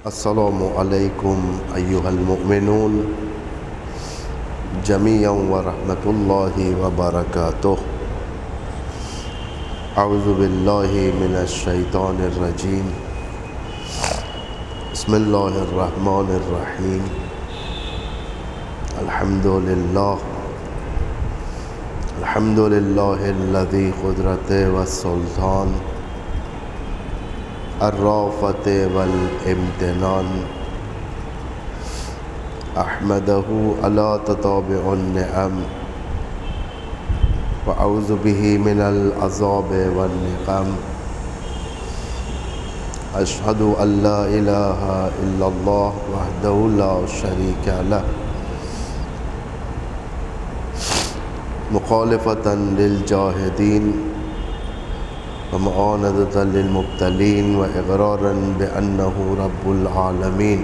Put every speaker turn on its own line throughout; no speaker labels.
السلام علیکم ایھا المؤمنون جمیعا ورحمۃ اللہ وبرکاتہ۔ اعوذ باللہ من الشیطان الرجیم، بسم اللہ الرحمن الرحیم۔ الحمد للہ الذی قدرت والسلطان الرافت والامتنان، احمدہ علی تتابع النعم واعوذ بہ من العذاب والنقم، اشہد ان لا الہ الا اللہ وحدہ لا شریک لہ، مخالفۃ للجاہدین ومعاندۃ للمبتلین واقرارا بانہ رب العالمین،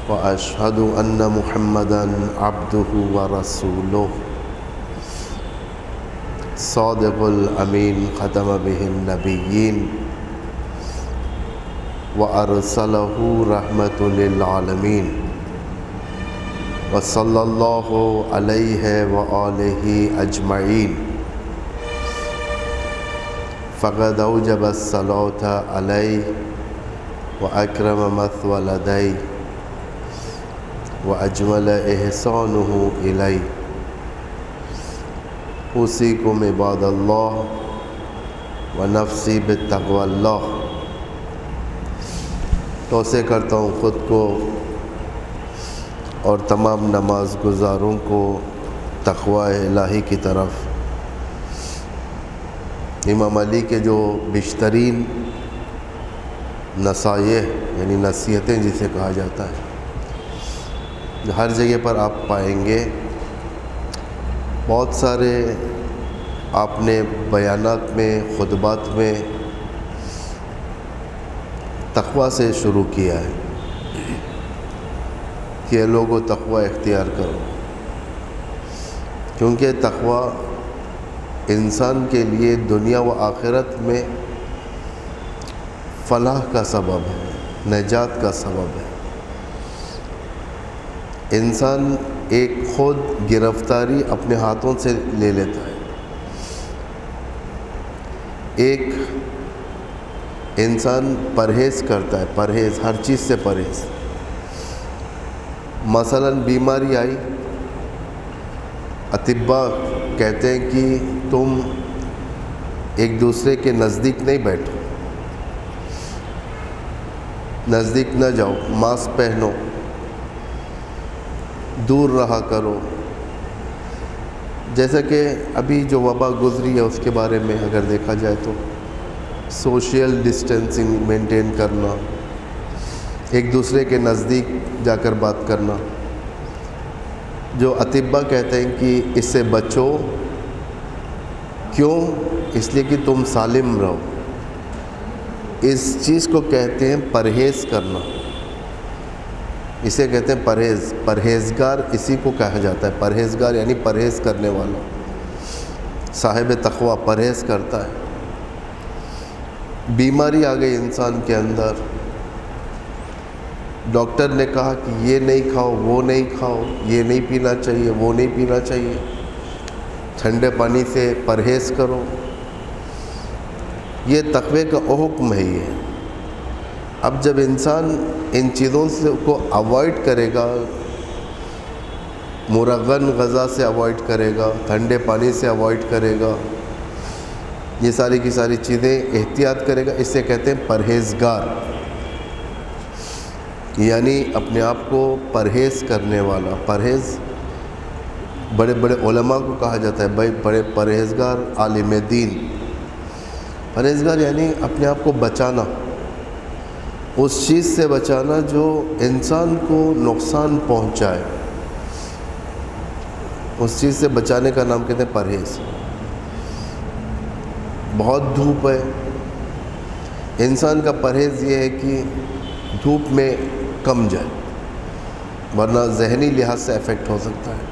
واشہد ان محمدا عبدہ ورسولہ، صادق الامین ختم بہ النبیین وارسلہ رحمۃ للعالمین، وصلی اللہ علیہ وآلہ اجمعین، فقد اوجب الصلاۃ علیہ واکرم مثوى لدیہ واجمل احسانہ الیہ، اوصیکم عباد اللہ ونفسی بتقوی اللہ۔ توصیہ کرتا ہوں خود کو اور تمام نماز گزاروں کو تقوی الہی کی طرف۔ امام علی کے جو بیشترین نصائح یعنی نصیحتیں جسے کہا جاتا ہے، ہر جگہ پر آپ پائیں گے، بہت سارے آپ نے بیانات میں خطبات میں تقوی سے شروع کیا ہے کہ لوگوں تقوی اختیار کرو، کیونکہ تقوی انسان کے لیے دنیا و آخرت میں فلاح کا سبب ہے، نجات کا سبب ہے۔ انسان ایک خود گرفتاری اپنے ہاتھوں سے لے لیتا ہے، ایک انسان پرہیز کرتا ہے، پرہیز ہر چیز سے پرہیز۔ مثلا بیماری آئی، اطباء کہتے ہیں کہ تم ایک دوسرے کے نزدیک نہیں بیٹھو، نزدیک نہ جاؤ، ماسک پہنو، دور رہا کرو۔ جیسا کہ ابھی جو وبا گزری ہے اس کے بارے میں اگر دیکھا جائے تو سوشل ڈسٹینسنگ مینٹین کرنا، ایک دوسرے کے نزدیک جا کر بات کرنا، جو اطباء کہتے ہیں کہ اس سے بچو، کیوں؟ اس لیے کہ تم سالم رہو۔ اس چیز کو کہتے ہیں پرہیز کرنا، اسے کہتے ہیں پرہیز۔ پرہیزگار اسی کو کہا جاتا ہے، پرہیزگار یعنی پرہیز کرنے والا، صاحب تقوی پرہیز کرتا ہے۔ بیماری آ گئی انسان کے اندر، ڈاکٹر نے کہا کہ یہ نہیں کھاؤ، وہ نہیں کھاؤ، یہ نہیں پینا چاہیے، وہ نہیں پینا چاہیے، ٹھنڈے پانی سے پرہیز کرو، یہ تقوی کا حکم ہے۔ یہ اب جب انسان ان چیزوں سے کو اوائڈ کرے گا، مرغن غذا سے اوائڈ کرے گا، ٹھنڈے پانی سے اوائڈ کرے گا، یہ ساری کی ساری چیزیں احتیاط کرے گا، اسے کہتے ہیں پرہیزگار، یعنی اپنے آپ کو پرہیز کرنے والا۔ پرہیز بڑے بڑے علماء کو کہا جاتا ہے، بھائی بڑے پرہیزگار عالم دین۔ پرہیزگار یعنی اپنے آپ کو بچانا، اس چیز سے بچانا جو انسان کو نقصان پہنچائے، اس چیز سے بچانے کا نام کہتے ہیں پرہیز۔ بہت دھوپ ہے، انسان کا پرہیز یہ ہے کہ دھوپ میں کم جائے، ورنہ ذہنی لحاظ سے افیکٹ ہو سکتا ہے۔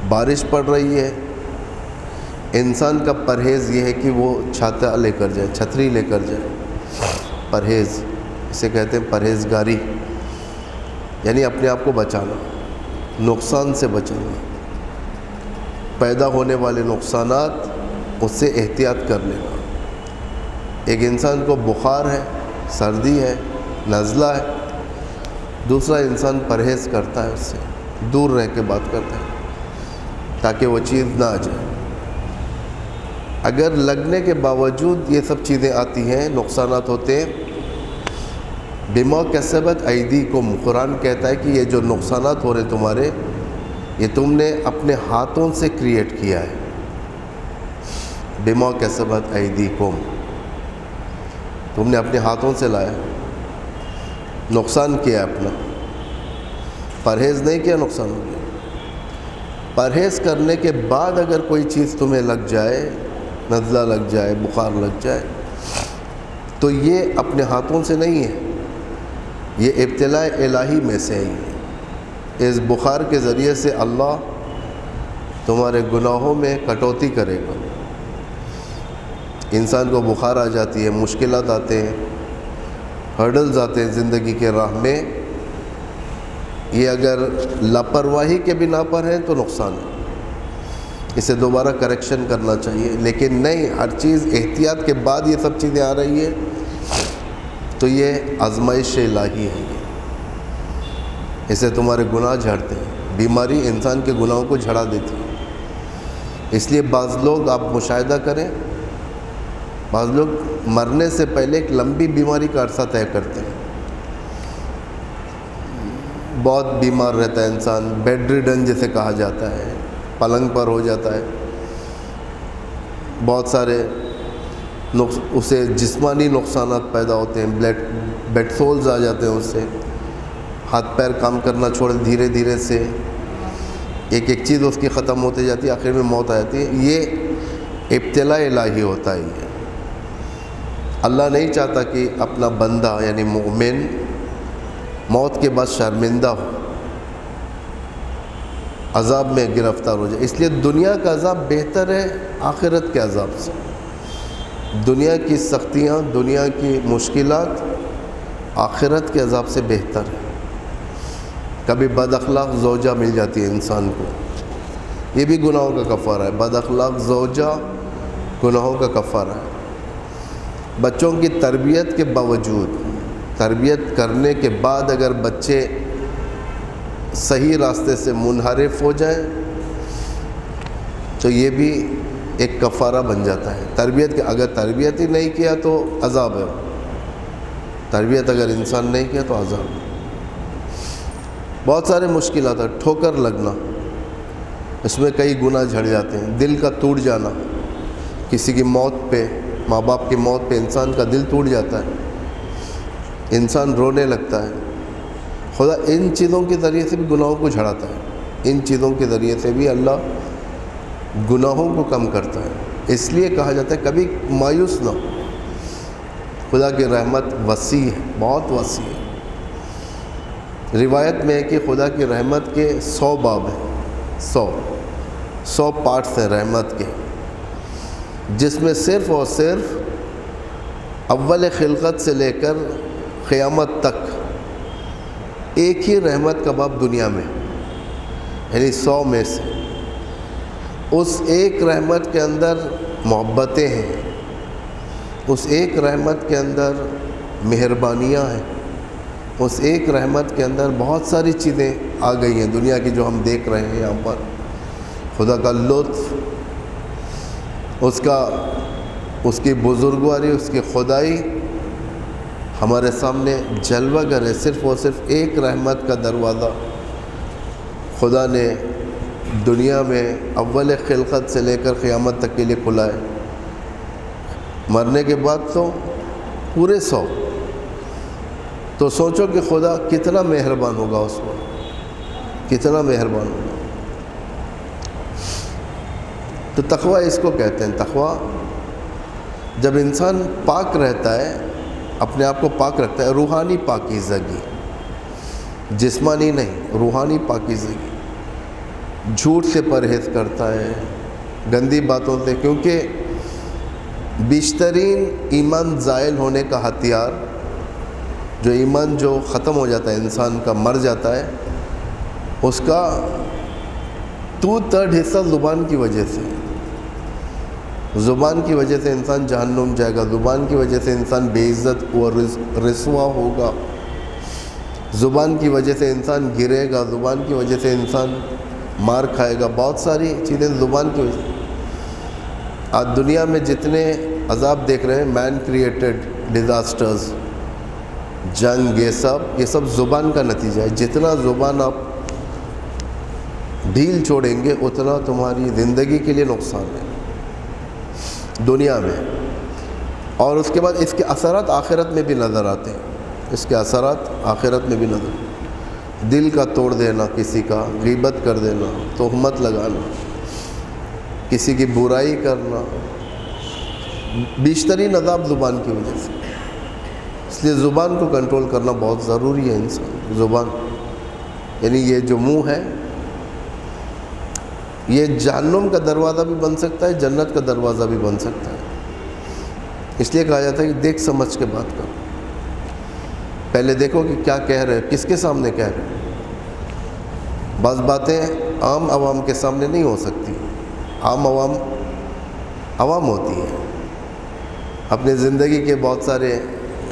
بارش پڑ رہی ہے، انسان کا پرہیز یہ ہے کہ وہ چھاتا لے کر جائے، چھتری لے کر جائے، پرہیز، اسے کہتے ہیں پرہیزگاری، یعنی اپنے آپ کو بچانا، نقصان سے بچانا، پیدا ہونے والے نقصانات اس سے احتیاط کر لینا۔ ایک انسان کو بخار ہے، سردی ہے، نزلہ ہے، دوسرا انسان پرہیز کرتا ہے، اس سے دور رہ کے بات کرتا ہے تاکہ وہ چیز نہ آ جائے۔ اگر لگنے کے باوجود یہ سب چیزیں آتی ہیں، نقصانات ہوتے ہیں، بما کسبت ایدیکم، قرآن کہتا ہے کہ یہ جو نقصانات ہو رہے تمہارے، یہ تم نے اپنے ہاتھوں سے کریٹ کیا ہے۔ بما کسبت ایدیکم، تم نے اپنے ہاتھوں سے لایا، نقصان کیا اپنا، پرہیز نہیں کیا، نقصان ہو گیا۔ پرہیز کرنے کے بعد اگر کوئی چیز تمہیں لگ جائے، نزلہ لگ جائے، بخار لگ جائے، تو یہ اپنے ہاتھوں سے نہیں ہے، یہ ابتلاء الہی میں سے ہے۔ اس بخار کے ذریعے سے اللہ تمہارے گناہوں میں کٹوتی کرے گا۔ انسان کو بخار آ جاتی ہے، مشکلات آتے ہیں، ہرڈلز آتے ہیں زندگی کے راہ میں، یہ اگر لاپرواہی کے بنا پر ہے تو نقصان ہے، اسے دوبارہ کریکشن کرنا چاہیے۔ لیکن نہیں، ہر چیز احتیاط کے بعد یہ سب چیزیں آ رہی ہے تو یہ آزمائش الہی ہے، اسے تمہارے گناہ جھڑتے ہیں۔ بیماری انسان کے گناہوں کو جھڑا دیتی ہے۔ اس لیے بعض لوگ، آپ مشاہدہ کریں، بعض لوگ مرنے سے پہلے ایک لمبی بیماری کا عرصہ طے کرتے ہیں، بہت بیمار رہتا ہے انسان، بیڈ ریڈن جسے کہا جاتا ہے، پلنگ پر ہو جاتا ہے، بہت سارے اسے جسمانی نقصانات پیدا ہوتے ہیں، بیڈ سولز آ جاتے ہیں، اس سے ہاتھ پیر کام کرنا چھوڑ، دھیرے دھیرے سے ایک ایک چیز اس کی ختم ہوتی جاتی ہے، آخر میں موت آ جاتی ہے۔ یہ ابتلاء الہی ہوتا ہے۔ یہ اللہ نہیں چاہتا کہ اپنا بندہ یعنی مومن موت کے بعد شرمندہ ہو، عذاب میں گرفتار ہو جائے۔ اس لیے دنیا کا عذاب بہتر ہے آخرت کے عذاب سے۔ دنیا کی سختیاں، دنیا کی مشکلات آخرت کے عذاب سے بہتر ہے۔ کبھی بد اخلاق زوجہ مل جاتی ہے انسان کو، یہ بھی گناہوں کا کفارہ ہے۔ بد اخلاق زوجہ گناہوں کا کفارہ ہے۔ بچوں کی تربیت کے باوجود، تربیت کرنے کے بعد اگر بچے صحیح راستے سے منحرف ہو جائیں تو یہ بھی ایک کفارہ بن جاتا ہے۔ تربیت کے اگر تربیت ہی نہیں کیا تو عذاب ہے، تربیت اگر انسان نہیں کیا تو عذاب ہے۔ بہت سارے مشکلات ہیں، ٹھوکر لگنا، اس میں کئی گناہ جھڑ جاتے ہیں، دل کا ٹوٹ جانا، کسی کی موت پہ، ماں باپ کی موت پہ انسان کا دل ٹوٹ جاتا ہے، انسان رونے لگتا ہے۔ خدا ان چیزوں کے ذریعے سے بھی گناہوں کو جھڑاتا ہے، ان چیزوں کے ذریعے سے بھی اللہ گناہوں کو کم کرتا ہے۔ اس لیے کہا جاتا ہے کبھی مایوس نہ ہو، خدا کی رحمت وسیع ہے، بہت وسیع ہے۔ روایت میں ہے کہ خدا کی رحمت کے 100 باب ہیں، 100 پارٹس ہیں رحمت کے، جس میں صرف اور صرف اول خلقت سے لے کر قیامت تک ایک ہی رحمت کا باب دنیا میں، یعنی 100 میں سے اس ایک رحمت کے اندر محبتیں ہیں، اس ایک رحمت کے اندر مہربانیاں ہیں، اس ایک رحمت کے اندر بہت ساری چیزیں آ گئی ہیں دنیا کی جو ہم دیکھ رہے ہیں یہاں پر۔ خدا کا لطف، اس کی بزرگواری، اس کی خدائی ہمارے سامنے جلوہ گر ہے۔ صرف اور صرف ایک رحمت کا دروازہ خدا نے دنیا میں اول خلقت سے لے کر قیامت تک کے لیے کھلا ہے، مرنے کے بعد تو پورے 100۔ تو سوچو کہ خدا کتنا مہربان ہوگا، اس پر کتنا مہربان ہوگا۔ تو تقویٰ اس کو کہتے ہیں۔ تقویٰ جب انسان پاک رہتا ہے، اپنے آپ کو پاک رکھتا ہے، روحانی پاکیزگی، جسمانی نہیں، روحانی پاکیزگی، جھوٹ سے پرہیز کرتا ہے، گندی باتوں سے، کیونکہ بیشترین ایمان زائل ہونے کا ہتھیار جو ایمان جو ختم ہو جاتا ہے انسان کا، مر جاتا ہے، اس کا 2/3 حصہ زبان کی وجہ سے. زبان کی وجہ سے انسان جہنم جائے گا، زبان کی وجہ سے انسان بے عزت و رسوا ہوگا، زبان کی وجہ سے انسان گرے گا، زبان کی وجہ سے انسان مار کھائے گا. بہت ساری چیزیں زبان کی وجہ سے. آج دنیا میں جتنے عذاب دیکھ رہے ہیں، مین کریٹڈ ڈیزاسٹرز، جنگ، یہ سب زبان کا نتیجہ ہے. جتنا زبان آپ ڈھیل چھوڑیں گے اتنا تمہاری زندگی کے لیے نقصان ہے دنیا میں. اور اس کے بعد اس کے اثرات آخرت میں بھی نظر آتے ہیں. اس کے اثرات آخرت میں بھی نظر، دل کا توڑ دینا، کسی کا غیبت کر دینا، تہمت لگانا، کسی کی برائی کرنا، بیشترین عذاب زبان کی وجہ سے. اس لیے زبان کو کنٹرول کرنا بہت ضروری ہے. انسان زبان یعنی یہ جو منہ ہے، یہ جہنم کا دروازہ بھی بن سکتا ہے، جنت کا دروازہ بھی بن سکتا ہے. اس لیے کہا جاتا ہے کہ دیکھ سمجھ کے بات کرو. پہلے دیکھو کہ کیا کہہ رہے، کس کے سامنے کہہ رہے. بعض باتیں عام عوام کے سامنے نہیں ہو سکتی. عام عوام ہوتی ہے، اپنے زندگی کے بہت سارے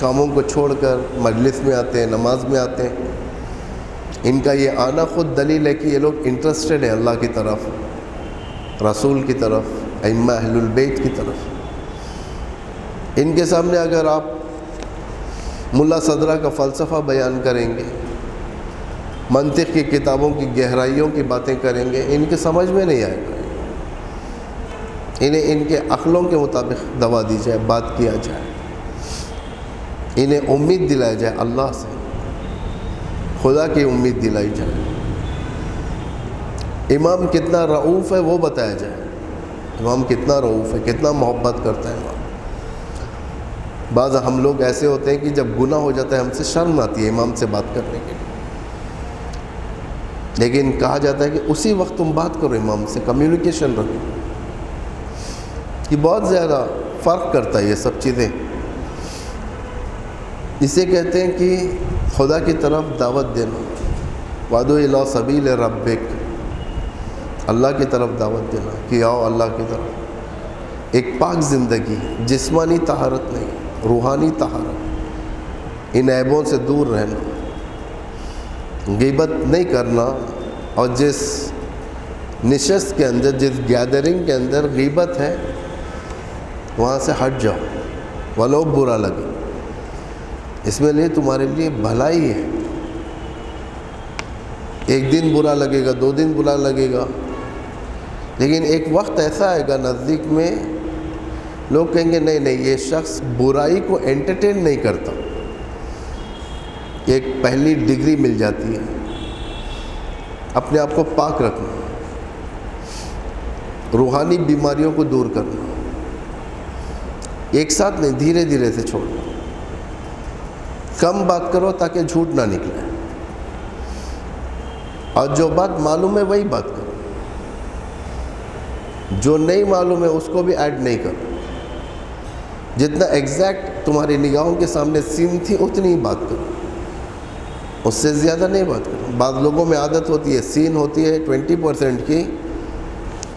کاموں کو چھوڑ کر مجلس میں آتے ہیں، نماز میں آتے ہیں. ان کا یہ آنا خود دلیل ہے کہ یہ لوگ انٹرسٹڈ ہیں اللہ کی طرف، رسول کی طرف، ائمہ اہل البیت کی طرف. ان کے سامنے اگر آپ ملا صدرہ کا فلسفہ بیان کریں گے، منطق کی کتابوں کی گہرائیوں کی باتیں کریں گے، ان کے سمجھ میں نہیں آئے گا. انہیں ان کے عقلوں کے مطابق دوا دی جائے، بات کیا جائے، انہیں امید دلائی جائے، اللہ سے خدا کی امید دلائی جائے. امام کتنا رؤوف ہے وہ بتایا جائے. امام کتنا رؤوف ہے، کتنا محبت کرتا ہے امام. بعض ہم لوگ ایسے ہوتے ہیں کہ جب گناہ ہو جاتا ہے ہم سے شرم آتی ہے امام سے بات کرنے کے لیے، لیکن کہا جاتا ہے کہ اسی وقت تم بات کرو امام سے، کمیونیکیشن رکھو. یہ بہت زیادہ فرق کرتا ہے یہ سب چیزیں. اسے کہتے ہیں کہ خدا کی طرف دعوت دینا، وادعو الی سبیل ربک، اللہ کی طرف دعوت دینا کہ آؤ اللہ کی طرف. ایک پاک زندگی، جسمانی طہارت نہیں، روحانی طہارت، ان عیبوں سے دور رہنا، غیبت نہیں کرنا. اور جس نشست کے اندر، جس گیدرنگ کے اندر غیبت ہے وہاں سے ہٹ جاؤ، ولو برا لگے. اس میں لیے تمہارے لیے بھلائی ہے. ایک دن برا لگے گا، 2 دن برا لگے گا، لیکن ایک وقت ایسا آئے گا نزدیک میں لوگ کہیں گے نہیں یہ شخص برائی کو انٹرٹین نہیں کرتا. ایک پہلی ڈگری مل جاتی ہے. اپنے آپ کو پاک رکھنا، روحانی بیماریوں کو دور کرنا، ایک ساتھ نہیں، دھیرے دھیرے سے چھوڑنا. کم بات کرو تاکہ جھوٹ نہ نکلے، اور جو بات معلوم ہے وہی بات کرو، جو نہیں معلوم ہے اس کو بھی ایڈ نہیں کرو. جتنا ایگزیکٹ تمہاری نگاہوں کے سامنے سین تھی اتنی ہی بات کرو، اس سے زیادہ نہیں بات کرو. بعض لوگوں میں عادت ہوتی ہے، سین ہوتی ہے 20% کی،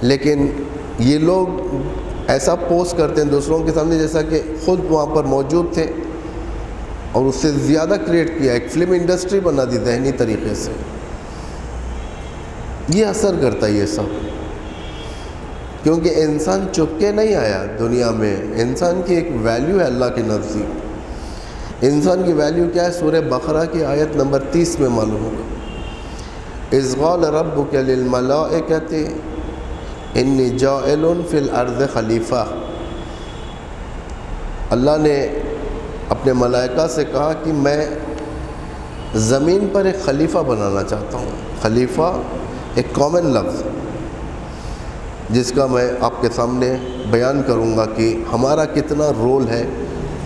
لیکن یہ لوگ ایسا پوسٹ کرتے ہیں دوسروں کے سامنے جیسا کہ خود وہاں پر موجود تھے اور اس سے زیادہ کریٹ کیا، ایک فلم انڈسٹری بنا دی ذہنی طریقے سے. یہ اثر کرتا ہے یہ سب، کیونکہ انسان چپ کے نہیں آیا دنیا میں. انسان کی ایک ویلیو ہے اللہ کے نزدیک. انسان کی ویلیو کیا ہے؟ سورہ بقرہ کی آیت نمبر 30 میں معلوم ہوگا. اذ قال ربک للملائکۃ انی جاعل فی الارض خلیفہ. اللہ نے اپنے ملائکہ سے کہا کہ میں زمین پر ایک خلیفہ بنانا چاہتا ہوں. خلیفہ ایک کامن لفظ جس کا میں آپ کے سامنے بیان کروں گا کہ ہمارا کتنا رول ہے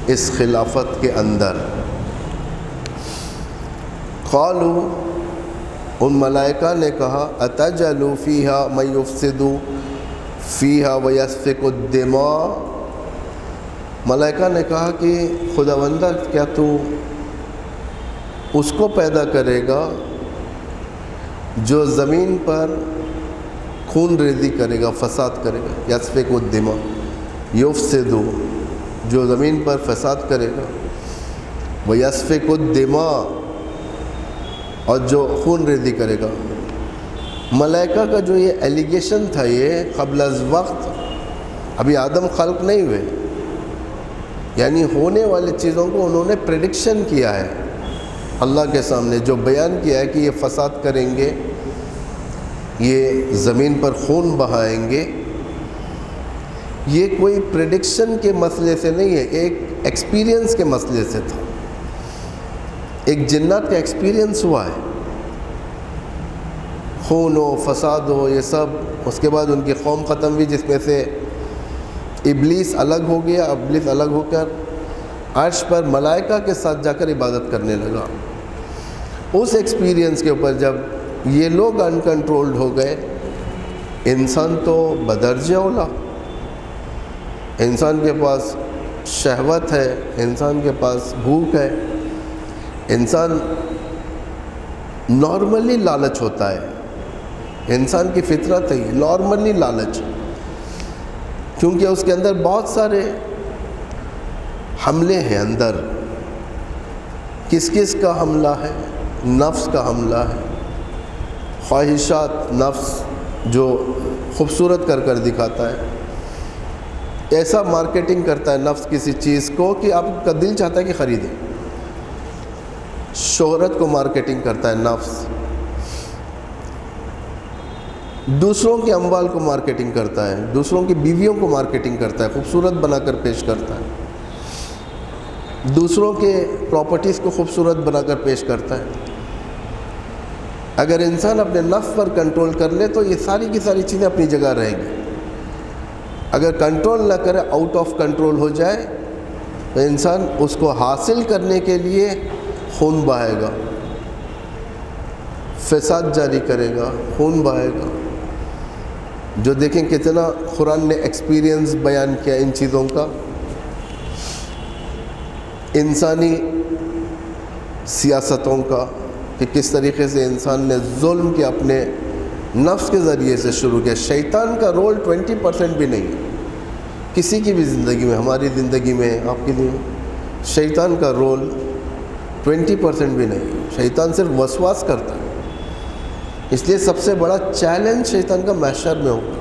اس خلافت کے اندر. قالوا، ان ملائکہ نے کہا، اتجعل فیہا من یفسد فیہا ویسفک الدماء. ملائکہ نے کہا کہ خداوندہ کیا تو اس کو پیدا کرے گا جو زمین پر خون ریزی کرے گا، فساد کرے گا. یسفک الدماء یفسد، جو زمین پر فساد کرے گا. ویسفک الدماء، اور جو خون ریزی کرے گا. ملائکہ کا جو یہ ایلیگیشن تھا، یہ قبل از وقت، ابھی آدم خلق نہیں ہوئے، یعنی ہونے والی چیزوں کو انہوں نے پریڈکشن کیا ہے اللہ کے سامنے، جو بیان کیا ہے کہ یہ فساد کریں گے، یہ زمین پر خون بہائیں گے. یہ کوئی پریڈکشن کے مسئلے سے نہیں ہے، ایک ایکسپیرینس کے مسئلے سے تھا. ایک جنات کا ایکسپیرینس ہوا ہے، خون ہو، فساد ہو، یہ سب. اس کے بعد ان کی قوم ختم ہوئی، جس میں سے ابلیس الگ ہو گیا. ابلیس الگ ہو کر عرش پر ملائکہ کے ساتھ جا کر عبادت کرنے لگا. اس ایکسپیرینس کے اوپر جب یہ لوگ انکنٹرولڈ ہو گئے، انسان تو بدرجہ اولا، انسان کے پاس شہوت ہے، انسان کے پاس بھوک ہے، انسان نارملی لالچ ہوتا ہے. انسان کی فطرت ہے نارملی لالچ، کیونکہ اس کے اندر بہت سارے حملے ہیں اندر. کس کس کا حملہ ہے؟ نفس کا حملہ ہے. خواہشات، نفس جو خوبصورت کر کر دکھاتا ہے، ایسا مارکیٹنگ کرتا ہے نفس کسی چیز کو کہ آپ کا دل چاہتا ہے کہ خریدیں. شہرت کو مارکیٹنگ کرتا ہے نفس. دوسروں کے اموال کو مارکیٹنگ کرتا ہے، دوسروں کی بیویوں کو مارکیٹنگ کرتا ہے، خوبصورت بنا کر پیش کرتا ہے. دوسروں کے پراپرٹیز کو خوبصورت بنا کر پیش کرتا ہے. اگر انسان اپنے نفس پر کنٹرول کر لے تو یہ ساری کی ساری چیزیں اپنی جگہ رہیں گی. اگر کنٹرول نہ کرے، آؤٹ آف کنٹرول ہو جائے، تو انسان اس کو حاصل کرنے کے لیے خون بہائے گا، فساد جاری کرے گا، خون بہائے گا. جو دیکھیں کتنا قرآن نے ایکسپیرینس بیان کیا ان چیزوں کا. انسانی سیاستوں کا، کہ کس طریقے سے انسان نے ظلم کے اپنے نفس کے ذریعے سے شروع کیا. شیطان کا رول 20% بھی نہیں ہے کسی کی بھی زندگی میں. ہماری زندگی میں، آپ کے لیے شیطان کا رول 20% بھی نہیں. شیطان صرف وسواس کرتا ہے. اس لیے سب سے بڑا چیلنج شیطان کا محشر میں ہوگا.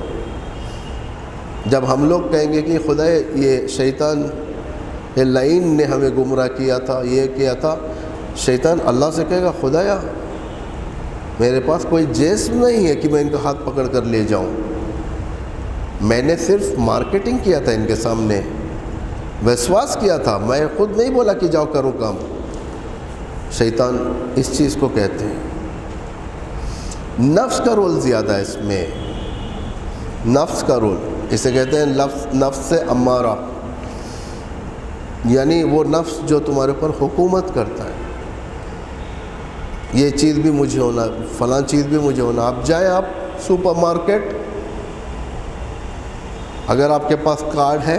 جب ہم لوگ کہیں گے کہ خدا یہ شیطان، یہ لعین نے ہمیں گمراہ کیا تھا، یہ کیا تھا، شیطان اللہ سے کہے گا خدایا میرے پاس کوئی جسم نہیں ہے کہ میں ان کا ہاتھ پکڑ کر لے جاؤں. میں نے صرف مارکیٹنگ کیا تھا ان کے سامنے، وسواس کیا تھا، میں خود نہیں بولا کہ جاؤ کرو کام. شیطان اس چیز کو کہتے ہیں. نفس کا رول زیادہ ہے اس میں. نفس کا رول، اسے کہتے ہیں نفس امارہ، یعنی وہ نفس جو تمہارے اوپر حکومت کرتا ہے. یہ چیز بھی مجھے ہونا، فلاں چیز بھی مجھے ہونا. آپ جائیں، آپ سپر مارکیٹ، اگر آپ کے پاس کارڈ ہے،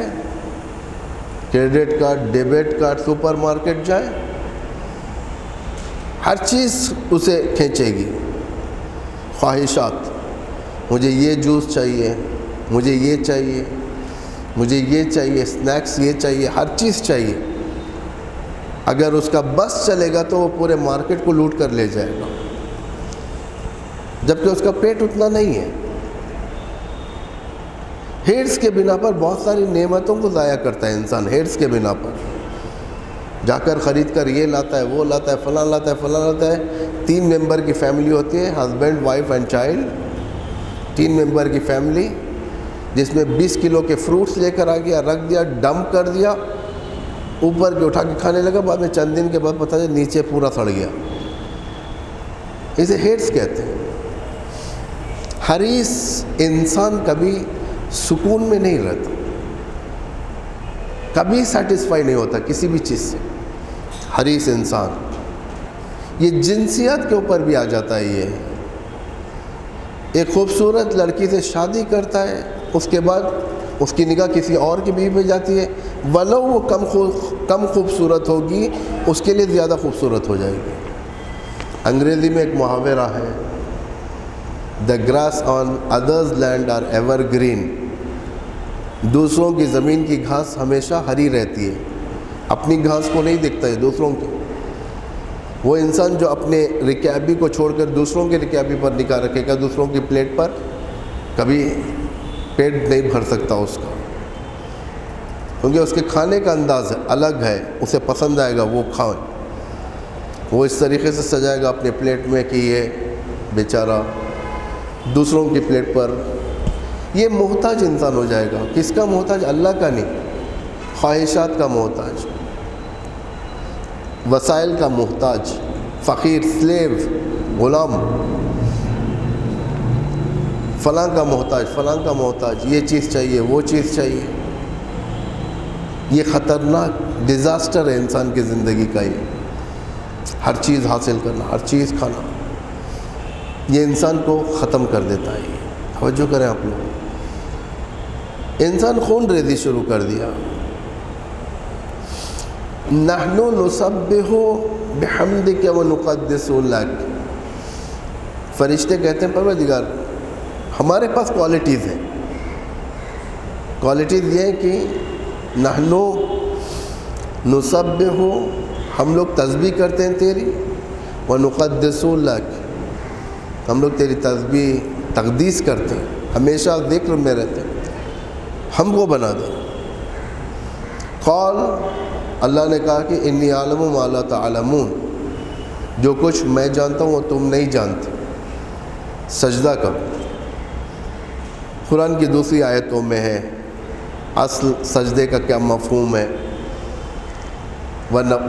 credit card, debit card, super market جائیں، ہر چیز اسے کھینچے گی. خواہشات، مجھے یہ جوس چاہیے، مجھے یہ چاہیے، مجھے یہ چاہیے، اسنیکس یہ چاہیے، ہر چیز چاہیے. اگر اس کا بس چلے گا تو وہ پورے مارکیٹ کو لوٹ کر لے جائے گا، جبکہ اس کا پیٹ اتنا نہیں ہے. ہیرس کے بنا پر بہت ساری نعمتوں کو ضائع کرتا ہے انسان. ہیرس کے بنا پر جا کر خرید کر یہ لاتا ہے، وہ لاتا ہے، فلاں لاتا ہے، فلاں لاتا ہے. 3 ممبر کی فیملی ہوتی ہے، ہسبینڈ، وائف اینڈ چائلڈ. 3 ممبر کی فیملی، جس میں 20 کلو کے فروٹس لے کر آ گیا، رکھ دیا، ڈمپ کر دیا، اوپر کے اٹھا کے کھانے لگا. بعد میں چند دن کے بعد پتہ چلا نیچے پورا سڑ گیا. اسے ہیٹس کہتے ہیں. حریص انسان کبھی سکون میں نہیں رہتا، کبھی سیٹسفائی نہیں ہوتا کسی بھی چیز سے. حریص انسان، یہ جنسیت کے اوپر بھی آ جاتا ہے. یہ ایک خوبصورت لڑکی سے شادی کرتا ہے، اس کے بعد اس کی نگاہ کسی اور کی بیوی پہ جاتی ہے، ولو وہ کم خوبصورت ہوگی، اس کے لیے زیادہ خوبصورت ہو جائے گی. انگریزی میں ایک محاورہ ہے، the grass on others land are ever green. دوسروں کی زمین کی گھاس ہمیشہ ہری رہتی ہے، اپنی گھاس کو نہیں دیکھتا ہے، دوسروں کی. وہ انسان جو اپنے رکابی کو چھوڑ کر دوسروں کے رکابی پر نگاہ رکھے گا، دوسروں کی پلیٹ پر کبھی پیٹ نہیں بھر سکتا اس کا، کیونکہ اس کے کھانے کا انداز الگ ہے، اسے پسند آئے گا وہ کھائے. وہ اس طریقے سے سجائے گا اپنے پلیٹ میں کہ یہ بیچارہ دوسروں کی پلیٹ پر. یہ محتاج انسان ہو جائے گا. کس کا محتاج؟ اللہ کا نہیں، خواہشات کا محتاج، وسائل کا محتاج، فقیر، سلیو، غلام، فلاں کا محتاج، فلاں کا محتاج، یہ چیز چاہیے، وہ چیز چاہیے. یہ خطرناک ڈیزاسٹر ہے انسان کی زندگی کا. یہ ہر چیز حاصل کرنا، ہر چیز کھانا، یہ انسان کو ختم کر دیتا ہے. توجہ کریں آپ لوگ. انسان خون ریزی شروع کر دیا. نحن نسبح بحمدک ونقدس لک. فرشتے کہتے ہیں پروردگار ہمارے پاس کوالٹیز ہیں. کوالٹیز یہ ہیں کہ نحن نسبح، ہم لوگ تسبیح کرتے ہیں تیری، ونقدس لک، ہم لوگ تیری تسبیح تقدیس کرتے ہیں، ہمیشہ ذکر میں رہتے ہیں، ہم کو بنا دے. قال، اللہ نے کہا کہ انی عالم ما لا تعلمون، جو کچھ میں جانتا ہوں وہ تم نہیں جانتے. سجدہ کرو. قرآن کی دوسری آیتوں میں ہے اصل سجدے کا کیا مفہوم ہے.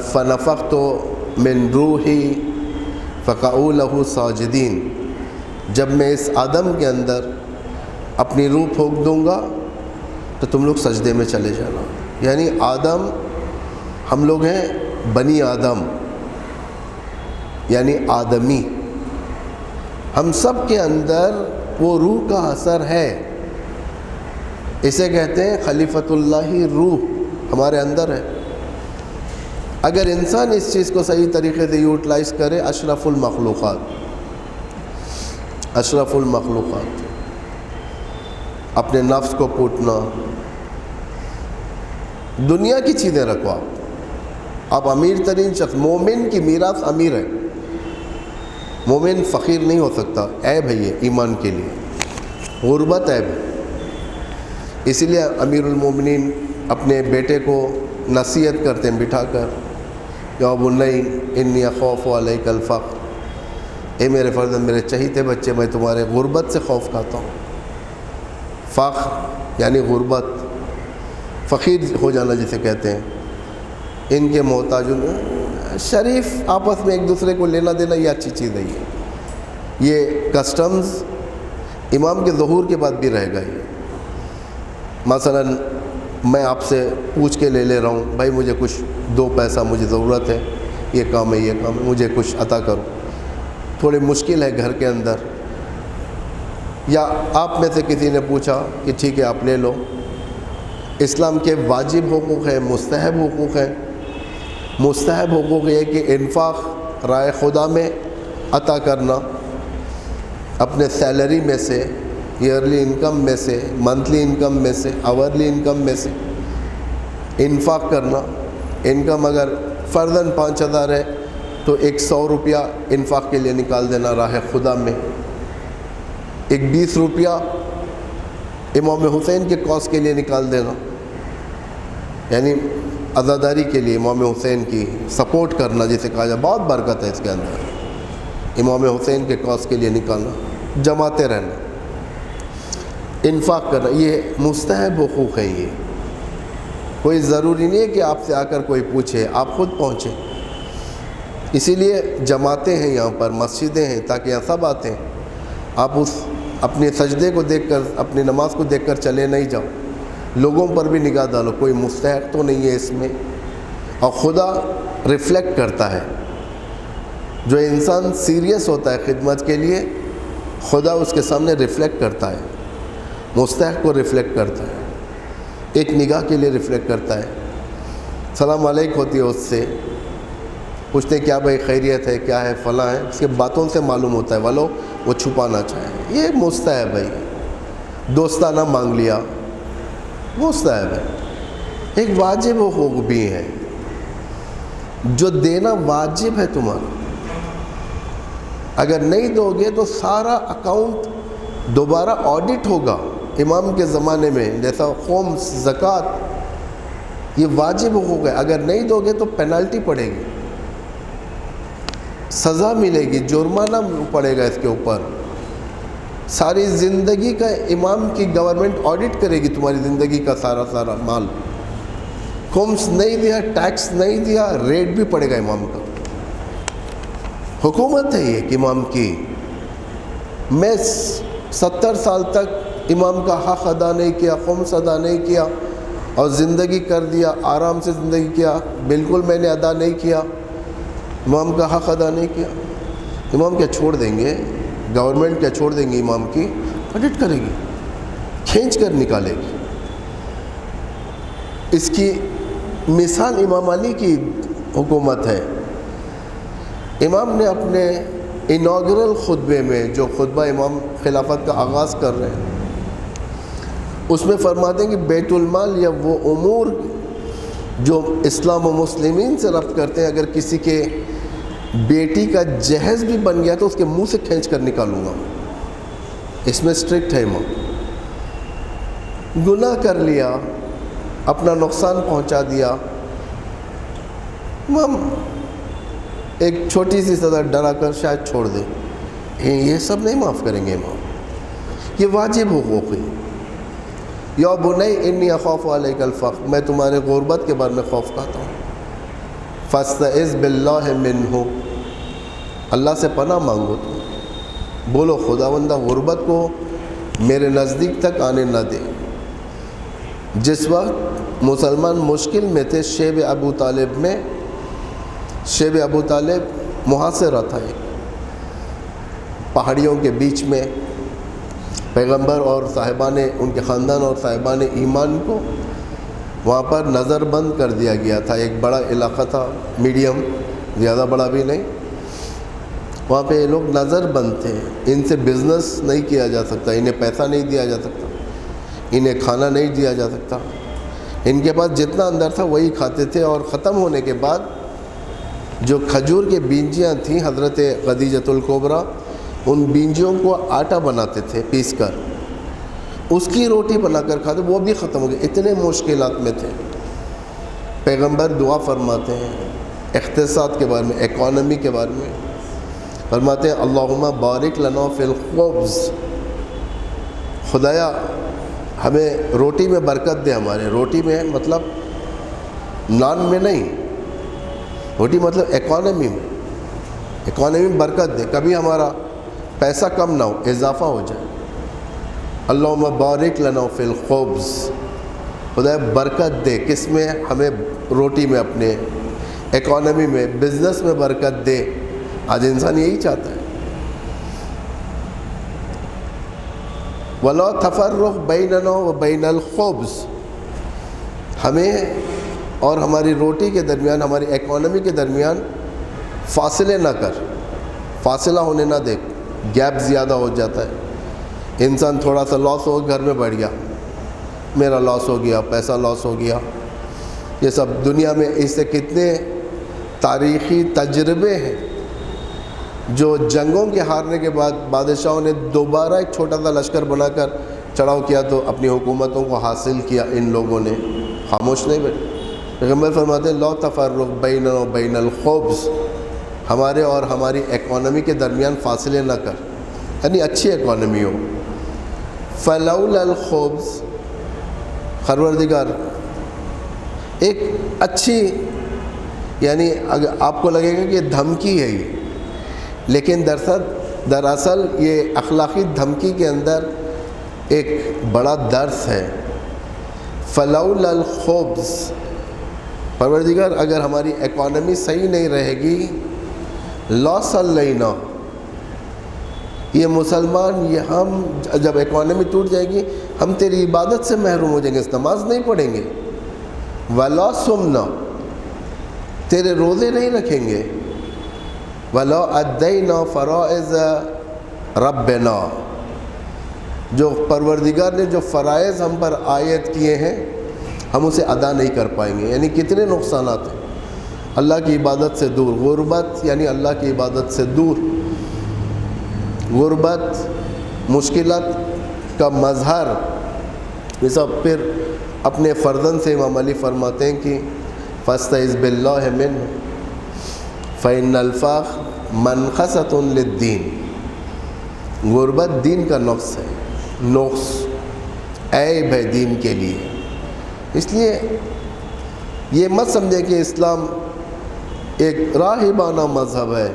فنفخت من روحی فقعوا لہ ساجدین. جب میں اس آدم کے اندر اپنی روح پھونک دوں گا تو تم لوگ سجدے میں چلے جانا. یعنی آدم، ہم لوگ ہیں بنی آدم، یعنی آدمی. ہم سب کے اندر وہ روح کا اثر ہے. اسے کہتے ہیں خلیفۃ اللہ روح ہمارے اندر ہے. اگر انسان اس چیز کو صحیح طریقے سے یوٹیلائز کرے، اشرف المخلوقات، اشرف المخلوقات. اپنے نفس کو کوٹنا، دنیا کی چیزیں رکھو. آپ امیر ترین شخص، مومن کی میراث امیر ہے. مومن فقیر نہیں ہو سکتا. عیب ہے یہ ایمان کے لیے، غربت عیب ہے. اسی لیے امیر المومنین اپنے بیٹے کو نصیحت کرتے ہیں بٹھا کر، یا بنی انی اخاف علیک الفقر، اے میرے فرزند، میرے چہیتے بچے، میں تمہارے غربت سے خوف کھاتا ہوں. فقر یعنی غربت، فقیر ہو جانا جسے کہتے ہیں. ان کے محتاج شریف آپس میں ایک دوسرے کو لینا دینا، یہ اچھی چیز ہے. یہ کسٹمز امام کے ظہور کے بعد بھی رہے گا. یہ مثلا میں آپ سے پوچھ کے لے رہا ہوں، بھائی مجھے کچھ دو پیسہ، مجھے ضرورت ہے، یہ کام ہے، یہ کام ہے، مجھے کچھ عطا کرو. تھوڑی مشکل ہے گھر کے اندر، یا آپ میں سے کسی نے پوچھا کہ ٹھیک ہے آپ لے لو. اسلام کے واجب حقوق ہیں، مستحب حقوق ہیں. مستحب حقوق یہ کہ انفاق رائے خدا میں عطا کرنا، اپنے سیلری میں سے، ایئرلی انکم میں سے، منتھلی انکم میں سے، آورلی انکم میں سے انفاق کرنا. انکم اگر فرضاً 5000 ہے تو 100 روپیہ انفاق کے لیے نکال دینا راہ خدا میں. ایک 20 روپیہ امام حسین کے کاز کے لیے نکال دینا، یعنی عزاداری کے لیے امام حسین کی سپورٹ کرنا جسے کہا جائے. بہت برکت ہے اس کے اندر. امام حسین کے کاز کے لیے نکالنا، جماتے رہنا، انفاق کرنا، یہ مستحب حقوق ہے. یہ کوئی ضروری نہیں ہے کہ آپ سے آ کر کوئی پوچھے، آپ خود پہنچیں. اسی لیے جماعتیں ہیں یہاں پر، مسجدیں ہیں، تاکہ یہاں سب آتے ہیں. آپ اس اپنے سجدے کو دیکھ کر، اپنی نماز کو دیکھ کر چلے نہیں جاؤ. لوگوں پر بھی نگاہ ڈالو، کوئی مستحق تو نہیں ہے اس میں. اور خدا ریفلیکٹ کرتا ہے. جو انسان سیریس ہوتا ہے خدمت کے لیے، خدا اس کے سامنے ریفلیکٹ کرتا ہے. مستحق کو ریفلیکٹ کرتا ہے، ایک نگاہ کے لیے ریفلیکٹ کرتا ہے. سلام علیک ہوتی ہے اس سے، پوچھتے ہیں کیا بھائی خیریت ہے، کیا ہے، فلاں ہے، اس کے باتوں سے معلوم ہوتا ہے، ولو وہ چھپانا چاہیں. یہ مستحب ہے، دوستانہ مانگ لیا، مستحب ہے. ایک واجب حقوق بھی ہے جو دینا واجب ہے تمہارا. اگر نہیں دو گے تو سارا اکاؤنٹ دوبارہ آڈٹ ہوگا. امام کے زمانے میں جیسا خمس، زکوٰۃ، یہ واجب حقوق ہے. اگر نہیں دو گے تو پینالٹی پڑے گی، سزا ملے گی، جرمانہ پڑے گا اس کے اوپر. ساری زندگی کا امام کی گورنمنٹ آڈٹ کرے گی تمہاری زندگی کا سارا مال. خمس نہیں دیا، ٹیکس نہیں دیا، ریٹ بھی پڑے گا امام کا. حکومت ہے یہ امام کی. میں 70 سال تک امام کا حق ادا نہیں کیا، خمس ادا نہیں کیا اور زندگی کر دیا، آرام سے زندگی کیا. بالکل میں نے ادا نہیں کیا، امام کا حق ادا نہیں کیا. امام کیا چھوڑ دیں گے؟ گورنمنٹ کیا چھوڑ دیں گے؟ امام کی آڈٹ کرے گی، کھینچ کر نکالے گی. اس کی مثال امام علی کی حکومت ہے. امام نے اپنے انوگرل خطبے میں، جو خطبہ امام خلافت کا آغاز کر رہے ہیں، اس میں فرماتے ہیں کہ بیت المال یا وہ امور جو اسلام و مسلمین سے ربط کرتے ہیں، اگر کسی کے بیٹی کا جہیز بھی بن گیا تو اس کے منہ سے کھینچ کر نکالوں گا. اس میں اسٹرکٹ ہے امام. گناہ کر لیا، اپنا نقصان پہنچا دیا، امام ایک چھوٹی سی سزا ڈرا کر شاید چھوڑ دے. یہ سب نہیں معاف کریں گے امام. یہ واجب حقوق ہے. یا بنی انی اخاف علیک الفقر، میں تمہارے غربت کے بارے میں خوف کھاتا ہوں. فاستعذ باللہ منہ، اللہ سے پناہ مانگو. تو بولو خداوندہ غربت کو میرے نزدیک تک آنے نہ دے. جس وقت مسلمان مشکل میں تھے، شیب ابو طالب میں، شیب ابو طالب محاصرہ تھا، پہاڑیوں کے بیچ میں. پیغمبر اور صاحبان ان کے خاندان اور صاحبان ایمان کو وہاں پر نظر بند کر دیا گیا تھا. ایک بڑا علاقہ تھا، میڈیم، زیادہ بڑا بھی نہیں. وہاں پہ یہ لوگ نظر بند تھے. ان سے بزنس نہیں کیا جا سکتا، انہیں پیسہ نہیں دیا جا سکتا، انہیں کھانا نہیں دیا جا سکتا. ان کے پاس جتنا اندر تھا وہی کھاتے تھے. اور ختم ہونے کے بعد جو کھجور کے بینجیاں تھیں، حضرت خدیجۃ الکبریٰ ان بینجیوں کو آٹا بناتے تھے پیس کر، اس کی روٹی بنا کر کھاتے. وہ بھی ختم ہو گئے، اتنے مشکلات میں تھے. پیغمبر دعا فرماتے ہیں اقتصاد کے بارے میں، اکانومی کے بارے میں. فرماتے ہیں اللہم بارک لنا فی الخبز، خدایا ہمیں روٹی میں برکت دے. ہمارے روٹی میں مطلب نان میں نہیں، روٹی مطلب اکانومی میں، اکانومی میں برکت دے. کبھی ہمارا پیسہ کم نہ ہو، اضافہ ہو جائے. اللہم بارک لنا فی الخبز، خدایا برکت دے. کس میں؟ ہمیں روٹی میں، اپنے اکانومی میں، بزنس میں برکت دے. آج انسان یہی چاہتا ہے. وَلَا تَفَرُّقْ بَيْنَنَا وَبَيْنَ الْخُبْزِ، ہمیں اور ہماری روٹی کے درمیان، ہماری اکانومی کے درمیان فاصلے نہ کر، فاصلہ ہونے نہ دے. گیپ زیادہ ہو جاتا ہے، انسان تھوڑا سا لاس ہو گھر میں بڑھ گیا، میرا لاس ہو گیا، پیسہ لاس ہو گیا. یہ سب دنیا میں اس سے کتنے تاریخی تجربے ہیں جو جنگوں کے ہارنے کے بعد بادشاہوں نے دوبارہ ایک چھوٹا سا لشکر بنا کر چڑھاؤ کیا تو اپنی حکومتوں کو حاصل کیا. ان لوگوں نے خاموش نہیں بیٹھے. پیغمبر فرماتے ہیں لا تفرق بیننا و بین الخبز، ہمارے اور ہماری اکانومی کے درمیان فاصلے نہ کر، یعنی اچھی اکانومی ہو. فلولا الخبز، پروردگار ایک اچھی، یعنی اگر آپ کو لگے گا کہ یہ دھمکی ہے یہ، لیکن دراصل یہ اخلاقی دھمکی کے اندر ایک بڑا درس ہے. فلولا الخبز، پروردگار اگر ہماری اکانومی صحیح نہیں رہے گی، لا صلینا، یہ مسلمان، یہ ہم جب اکانومی ٹوٹ جائے گی ہم تیری عبادت سے محروم ہو جائیں گے، نماز نہیں پڑھیں گے. ولا سمنا، تیرے روزے نہیں رکھیں گے. وَلَوْ أَدَّيْنَا فَرَائِضَ رَبِّنَا، جو پروردگار نے جو فرائض ہم پر عائد کیے ہیں ہم اسے ادا نہیں کر پائیں گے. یعنی کتنے نقصانات ہیں اللہ کی عبادت سے دور. غربت یعنی اللہ کی عبادت سے دور. غربت مشکلات کا مظہر. یہ سب پھر اپنے فرزند سے امام علی فرماتے ہیں کہ فاستعذ باللہ منہ فإن الفقر منخصۃ للدین. غربت دین کا نقص ہے، نقص عیب ہے دین کے لیے. اس لیے یہ مت سمجھے کہ اسلام ایک راہبانہ مذہب ہے،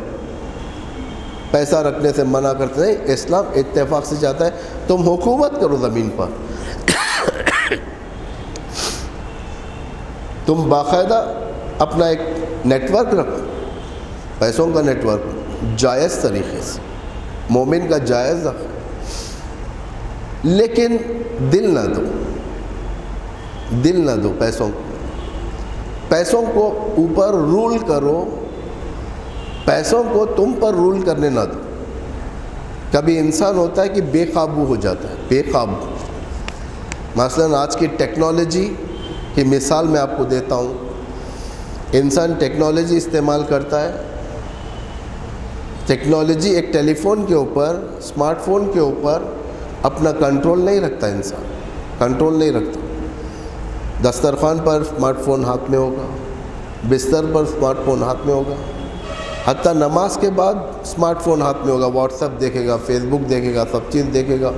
پیسہ رکھنے سے منع کرتے نہیں. اسلام اتفاق سے چاہتا ہے تم حکومت کرو زمین پر، تم باقاعدہ اپنا ایک نیٹ ورک رکھو، پیسوں کا نیٹ ورک جائز طریقے سے، مومن کا جائز رکھو، لیکن دل نہ دو، دل نہ دو پیسوں کو. پیسوں کو اوپر رول کرو، پیسوں کو تم پر رول کرنے نہ دو. کبھی انسان ہوتا ہے کہ بے قابو ہو جاتا ہے، بے قابو. مثلا آج کی ٹیکنالوجی کی مثال میں آپ کو دیتا ہوں. انسان ٹیکنالوجی استعمال کرتا ہے، ٹیکنالوجی ایک ٹیلی فون کے اوپر، اسمارٹ فون کے اوپر اپنا کنٹرول نہیں رکھتا. انسان کنٹرول نہیں رکھتا. دسترخوان پر اسمارٹ فون ہاتھ میں ہوگا، بستر پر اسمارٹ فون ہاتھ میں ہوگا، حتیٰ نماز کے بعد اسمارٹ فون ہاتھ میں ہوگا. واٹس ایپ دیکھے گا، فیس بک دیکھے گا، سب چیز دیکھے گا،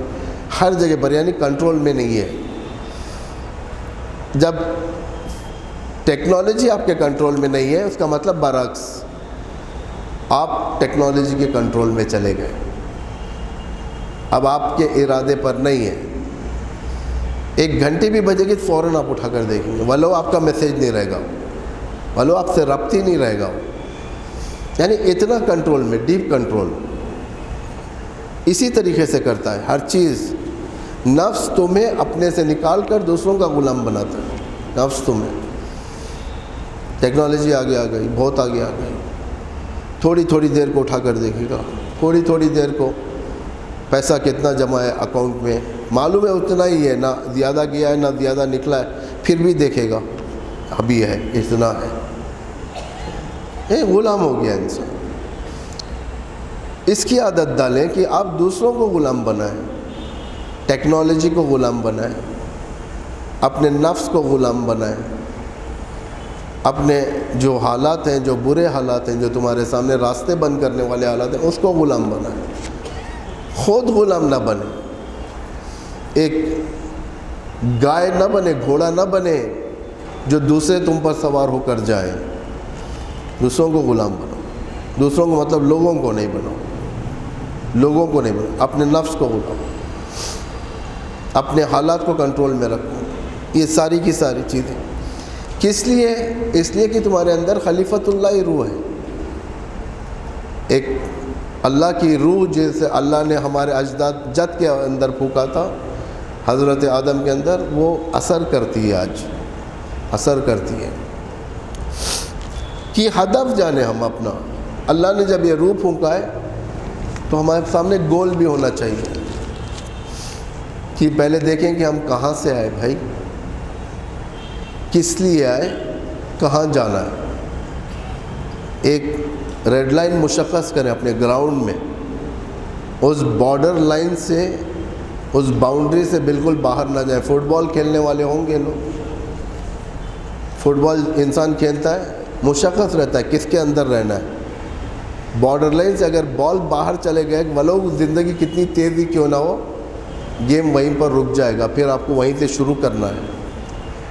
ہر جگہ پر. یعنی کنٹرول میں نہیں ہے. جب ٹیکنالوجی آپ کے کنٹرول میں نہیں ہے اس کا مطلب برعکس آپ ٹیکنالوجی کے کنٹرول میں چلے گئے. اب آپ کے ارادے پر نہیں ہے. ایک گھنٹی بھی بجے گی فوراً آپ اٹھا کر دیکھیں گے، ولو آپ کا میسیج نہیں رہے گا، ولو آپ سے ربط ہی نہیں رہے گا. یعنی اتنا کنٹرول میں، ڈیپ کنٹرول. اسی طریقے سے کرتا ہے ہر چیز. نفس تمہیں اپنے سے نکال کر دوسروں کا غلام بناتا ہے. نفس تمہیں. ٹیکنالوجی آگے آ گئی، بہت آگے آ گئی. تھوڑی تھوڑی دیر کو اٹھا کر دیکھے گا، تھوڑی تھوڑی دیر کو پیسہ کتنا جمع ہے اکاؤنٹ میں، معلوم ہے اتنا ہی ہے، نہ زیادہ گیا ہے نہ زیادہ نکلا ہے، پھر بھی دیکھے گا ابھی ہے، اتنا ہے. غلام ہو گیا انسان. اس کی عادت ڈالیں کہ آپ دوسروں کو غلام بنائیں، ٹیکنالوجی کو غلام بنائیں، اپنے نفس کو غلام بنائیں، اپنے جو حالات ہیں، جو برے حالات ہیں، جو تمہارے سامنے راستے بند کرنے والے حالات ہیں، اس کو غلام بنائیں. خود غلام نہ بنے. ایک گائے نہ بنے، گھوڑا نہ بنے جو دوسرے تم پر سوار ہو کر جائیں. دوسروں کو غلام بنو. دوسروں کو مطلب لوگوں کو نہیں بنو، لوگوں کو نہیں بنو، اپنے نفس کو غلام، اپنے حالات کو کنٹرول میں رکھو. یہ ساری کی ساری چیزیں کس لیے؟ اس لیے کہ تمہارے اندر خلیفۃ اللہ روح ہے. ایک اللہ کی روح جیسے اللہ نے ہمارے جد کے اندر پھونکا تھا، حضرت آدم کے اندر، وہ اثر کرتی ہے، آج اثر کرتی ہے. کہ ہدف جانے ہم اپنا. اللہ نے جب یہ روح پھونکا ہے تو ہمارے سامنے گول بھی ہونا چاہیے کہ پہلے دیکھیں کہ ہم کہاں سے آئے بھائی، کس لیے آئے، کہاں جانا ہے. ایک ریڈ لائن مشخص کریں اپنے گراؤنڈ میں. اس بارڈر لائن سے، اس باؤنڈری سے بالکل باہر نہ جائیں. فٹ بال کھیلنے والے ہوں گے لوگ، فٹ بال انسان کھیلتا ہے، مشخص رہتا ہے کس کے اندر رہنا ہے. بارڈر لائن سے اگر بال باہر چلے گئے، ولو زندگی کتنی تیزی کیوں نہ ہو، گیم وہیں پر رک جائے گا. پھر آپ کو وہیں سے شروع کرنا ہے.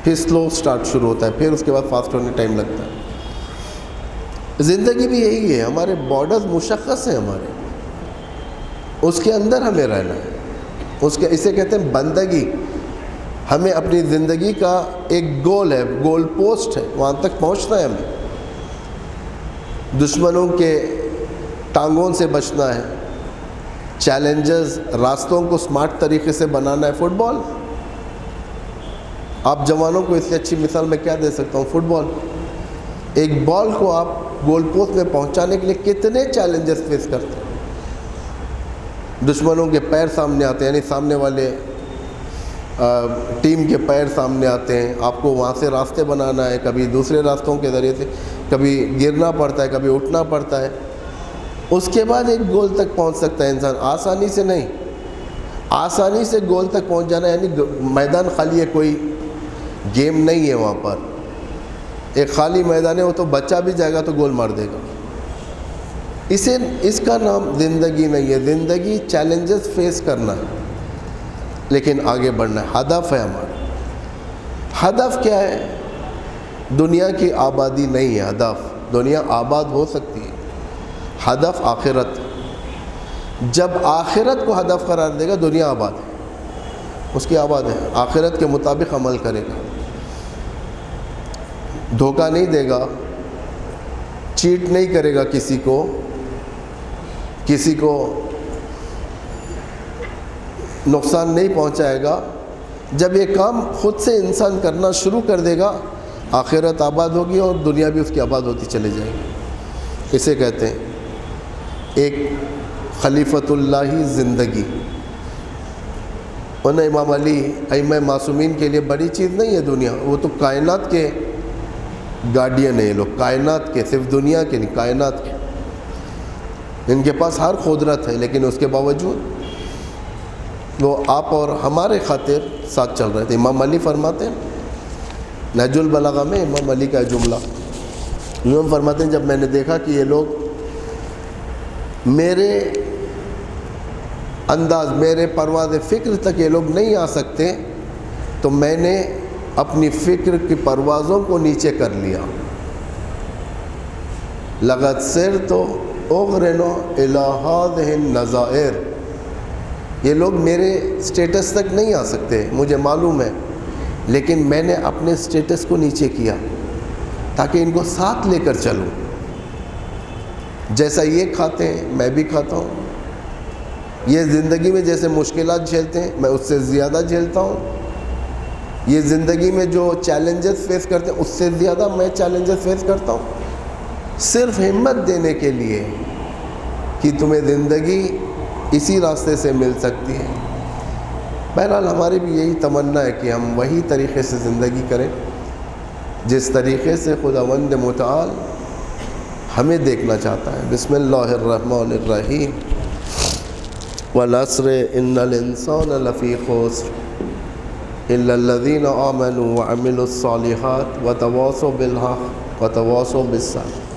پھر سلو سٹارٹ شروع ہوتا ہے، پھر اس کے بعد فاسٹ ہونے ٹائم لگتا ہے. زندگی بھی یہی ہے. ہمارے بارڈرز مشخص ہیں ہمارے، اس کے اندر ہمیں رہنا ہے. اسے کہتے ہیں بندگی. ہمیں اپنی زندگی کا ایک گول ہے، گول پوسٹ ہے، وہاں تک پہنچنا ہے. ہمیں دشمنوں کے ٹانگوں سے بچنا ہے، چیلنجز، راستوں کو سمارٹ طریقے سے بنانا ہے. فٹ بال، آپ جوانوں کو اس سے اچھی مثال میں کیا دے سکتا ہوں؟ فٹ بال. ایک بال کو آپ گول پوسٹ میں پہنچانے کے لیے کتنے چیلنجز فیس کرتے ہیں. دشمنوں کے پیر سامنے آتے ہیں، یعنی سامنے والے ٹیم کے پیر سامنے آتے ہیں، آپ کو وہاں سے راستے بنانا ہے، کبھی دوسرے راستوں کے ذریعے سے، کبھی گرنا پڑتا ہے، کبھی اٹھنا پڑتا ہے. اس کے بعد ایک گول تک پہنچ سکتا ہے انسان، آسانی سے نہیں. آسانی سے گول تک پہنچ جانا یعنی میدان خالی ہے، کوئی گیم نہیں ہے وہاں پر. ایک خالی میدان ہے، وہ تو بچہ بھی جائے گا تو گول مار دے گا. اس کا نام زندگی نہیں ہے. زندگی چیلنجز فیس کرنا ہے لیکن آگے بڑھنا ہے. ہدف ہے ہمارا. ہدف کیا ہے؟ دنیا کی آبادی نہیں ہے ہدف. دنیا آباد ہو سکتی ہے، ہدف آخرت. جب آخرت کو ہدف قرار دے گا دنیا آباد ہے، اس کی آباد ہے، آخرت کے مطابق عمل کرے گا، دھوکہ نہیں دے گا، چیٹ نہیں کرے گا کسی کو نقصان نہیں پہنچائے گا. جب یہ کام خود سے انسان کرنا شروع کر دے گا آخرت آباد ہوگی اور دنیا بھی اس کی آباد ہوتی چلے جائے گی. اسے کہتے ہیں ایک خلیفۃ اللہ زندگی. ورنہ امام علی ائمہ معصومین کے لیے بڑی چیز نہیں ہے دنیا، وہ تو کائنات کے گارڈین ہیں. یہ لوگ کائنات کے، صرف دنیا کے نہیں، کائنات کے. ان کے پاس ہر قدرت ہے لیکن اس کے باوجود وہ آپ اور ہمارے خاطر ساتھ چل رہے تھے. امام علی فرماتے ہیں نہج البلاغہ میں، امام علی کا جملہ یوں فرماتے ہیں، جب میں نے دیکھا کہ یہ لوگ میرے انداز، میرے پرواز فکر تک یہ لوگ نہیں آ سکتے، تو میں نے اپنی فکر کی پروازوں کو نیچے کر لیا. لغت سرت اغرنو الی ہذہ النظائر. یہ لوگ میرے سٹیٹس تک نہیں آ سکتے، مجھے معلوم ہے، لیکن میں نے اپنے سٹیٹس کو نیچے کیا تاکہ ان کو ساتھ لے کر چلوں. جیسا یہ کھاتے ہیں میں بھی کھاتا ہوں. یہ زندگی میں جیسے مشکلات جھیلتے ہیں میں اس سے زیادہ جھیلتا ہوں. یہ زندگی میں جو چیلنجز فیس کرتے ہیں اس سے زیادہ میں چیلنجز فیس کرتا ہوں، صرف ہمت دینے کے لیے کہ تمہیں زندگی اسی راستے سے مل سکتی ہے. بہرحال ہماری بھی یہی تمنا ہے کہ ہم وہی طریقے سے زندگی کریں جس طریقے سے خداوند متعال ہمیں دیکھنا چاہتا ہے. بسم اللہ الرحمن الرحیم. والعصر ان الانسان لفی خسر الا الذین آمنوا وعملوا الصالحات وتواصوا بالحق وتواصوا بالصبر.